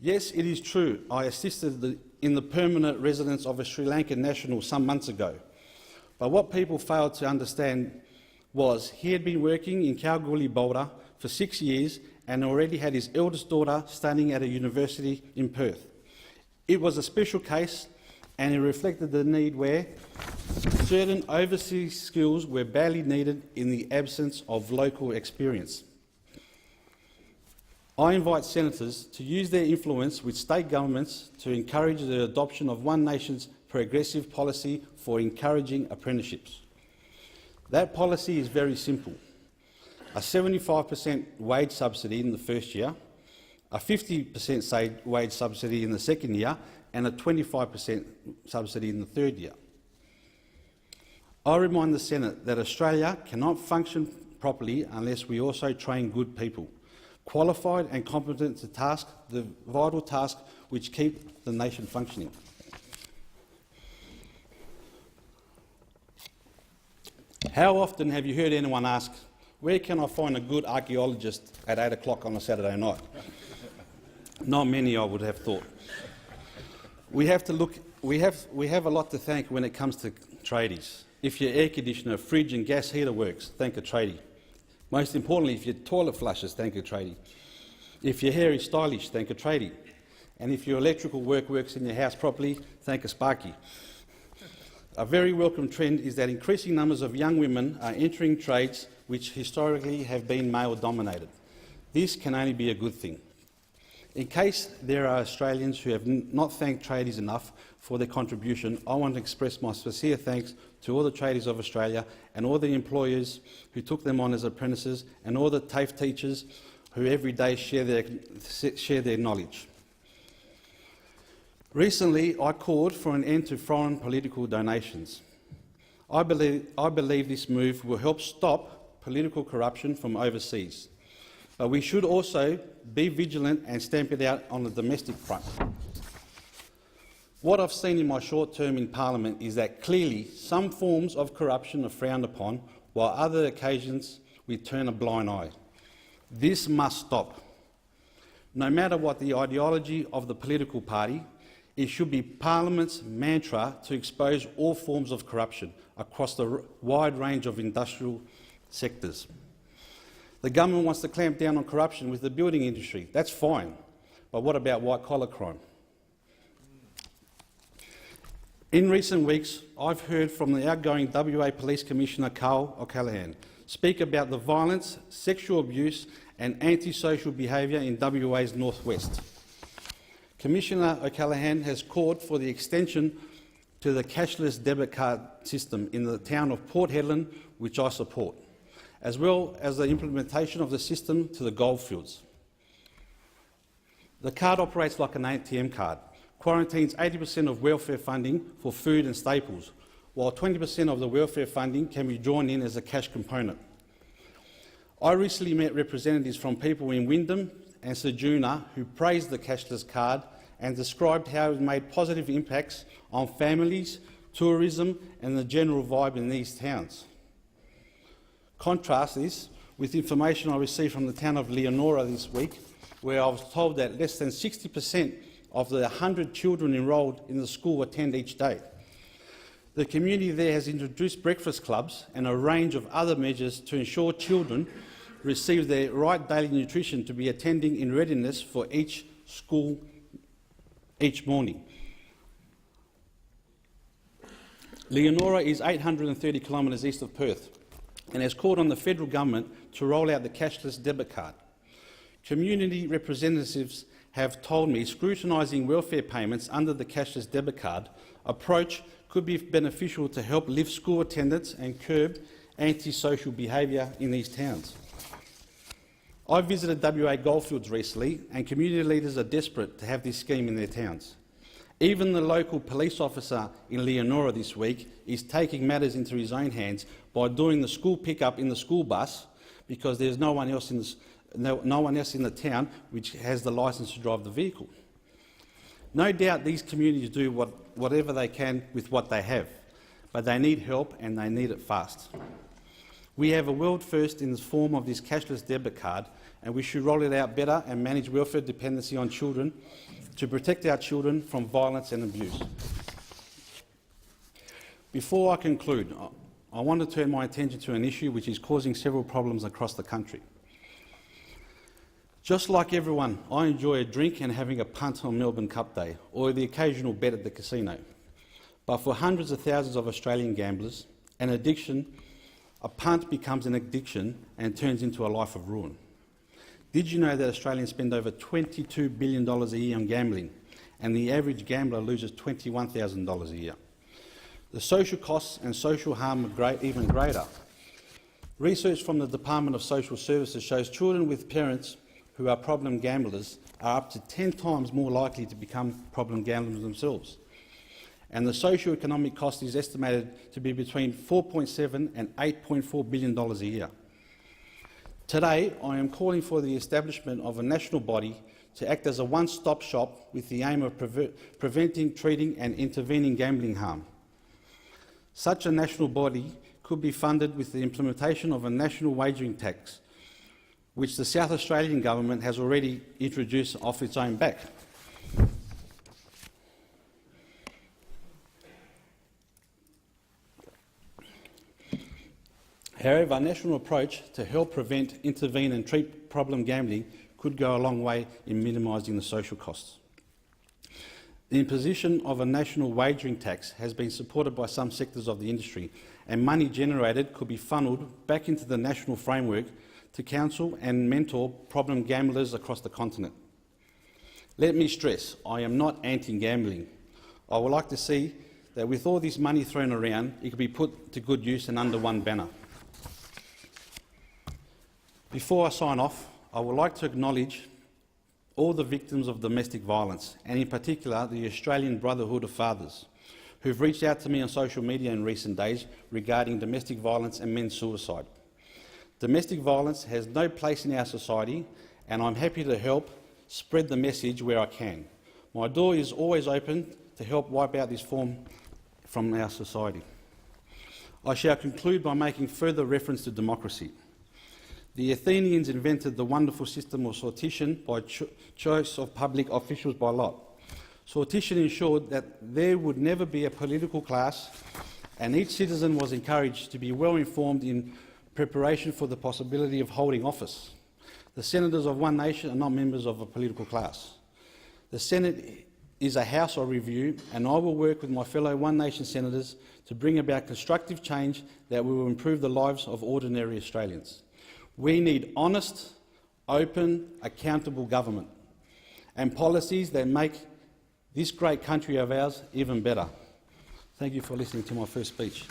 Yes, it is true. I assisted in the permanent residence of a Sri Lankan national some months ago. But what people failed to understand was he had been working in Kalgoorlie Boulder for 6 years and already had his eldest daughter studying at a university in Perth. It was a special case, and it reflected the need where certain overseas skills were badly needed in the absence of local experience. I invite senators to use their influence with state governments to encourage the adoption of One Nation's progressive policy for encouraging apprenticeships. That policy is very simple: a 75% wage subsidy in the first year, a 50% wage subsidy in the second year, and a 25% subsidy in the third year. I remind the Senate that Australia cannot function properly unless we also train good people, qualified and competent to task the vital tasks which keep the nation functioning. How often have you heard anyone ask, "Where can I find a good archaeologist at 8 o'clock on a Saturday night?" Not many, I would have thought. We have a lot to thank when it comes to tradies. If your air conditioner, fridge and gas heater works, thank a tradie. Most importantly, if your toilet flushes, thank a tradie. If your hair is stylish, thank a tradie. And if your electrical work works in your house properly, thank a sparky. A very welcome trend is that increasing numbers of young women are entering trades which historically have been male-dominated. This can only be a good thing. In case there are Australians who have not thanked tradies enough for their contribution, I want to express my sincere thanks to all the tradies of Australia and all the employers who took them on as apprentices, and all the TAFE teachers who every day share their knowledge. Recently, I called for an end to foreign political donations. I believe this move will help stop political corruption from overseas. But we should also be vigilant and stamp it out on the domestic front. What I've seen in my short term in Parliament is that clearly some forms of corruption are frowned upon, while other occasions we turn a blind eye. This must stop. No matter what the ideology of the political party, it should be Parliament's mantra to expose all forms of corruption across the wide range of industrial sectors. The government wants to clamp down on corruption with the building industry. That's fine. But what about white-collar crime? In recent weeks, I've heard from the outgoing WA Police Commissioner Carl O'Callaghan speak about the violence, sexual abuse and antisocial behaviour in WA's northwest. Commissioner O'Callaghan has called for the extension to the cashless debit card system in the town of Port Hedland, which I support, as well as the implementation of the system to the goldfields. The card operates like an ATM card, quarantines 80% of welfare funding for food and staples, while 20% of the welfare funding can be drawn in as a cash component. I recently met representatives from people in Wyndham and Ceduna who praised the cashless card and described how it made positive impacts on families, tourism and the general vibe in these towns. Contrast this with information I received from the town of Leonora this week, where I was told that less than 60% of the 100 children enrolled in the school attend each day. The community there has introduced breakfast clubs and a range of other measures to ensure children receive their right daily nutrition to be attending in readiness for each school each morning. Leonora is 830 kilometres east of Perth and has called on the federal government to roll out the cashless debit card. Community representatives have told me scrutinising welfare payments under the cashless debit card approach could be beneficial to help lift school attendance and curb antisocial behaviour in these towns. I visited WA Goldfields recently, and community leaders are desperate to have this scheme in their towns. Even the local police officer in Leonora this week is taking matters into his own hands by doing the school pickup in the school bus because there's no one else in the town which has the licence to drive the vehicle. No doubt these communities do whatever they can with what they have, but they need help and they need it fast. We have a world first in the form of this cashless debit card, and we should roll it out better and manage welfare dependency on children to protect our children from violence and abuse. Before I conclude, I want to turn my attention to an issue which is causing several problems across the country. Just like everyone, I enjoy a drink and having a punt on Melbourne Cup Day, or the occasional bet at the casino. But for hundreds of thousands of Australian gamblers, a punt becomes an addiction and turns into a life of ruin. Did you know that Australians spend over $22 billion a year on gambling, and the average gambler loses $21,000 a year? The social costs and social harm are even greater. Research from the Department of Social Services shows children with parents who are problem gamblers are up to 10 times more likely to become problem gamblers themselves. And the socio-economic cost is estimated to be between $4.7 and $8.4 billion a year. Today, I am calling for the establishment of a national body to act as a one-stop shop with the aim of preventing, treating and intervening gambling harm. Such a national body could be funded with the implementation of a national wagering tax, which the South Australian government has already introduced off its own back. However, a national approach to help prevent, intervene and treat problem gambling could go a long way in minimising the social costs. The imposition of a national wagering tax has been supported by some sectors of the industry, and money generated could be funnelled back into the national framework to counsel and mentor problem gamblers across the continent. Let me stress, I am not anti-gambling. I would like to see that with all this money thrown around, it could be put to good use and under one banner. Before I sign off, I would like to acknowledge all the victims of domestic violence, and in particular the Australian Brotherhood of Fathers, who have reached out to me on social media in recent days regarding domestic violence and men's suicide. Domestic violence has no place in our society, and I'm happy to help spread the message where I can. My door is always open to help wipe out this form from our society. I shall conclude by making further reference to democracy. The Athenians invented the wonderful system of sortition by choice of public officials by lot. Sortition ensured that there would never be a political class, and each citizen was encouraged to be well informed in preparation for the possibility of holding office. The senators of one nation are not members of a political class. The Senate is a house of review, and I will work with my fellow One Nation senators to bring about constructive change that will improve the lives of ordinary Australians. We need honest, open, accountable government and policies that make this great country of ours even better. Thank you for listening to my first speech.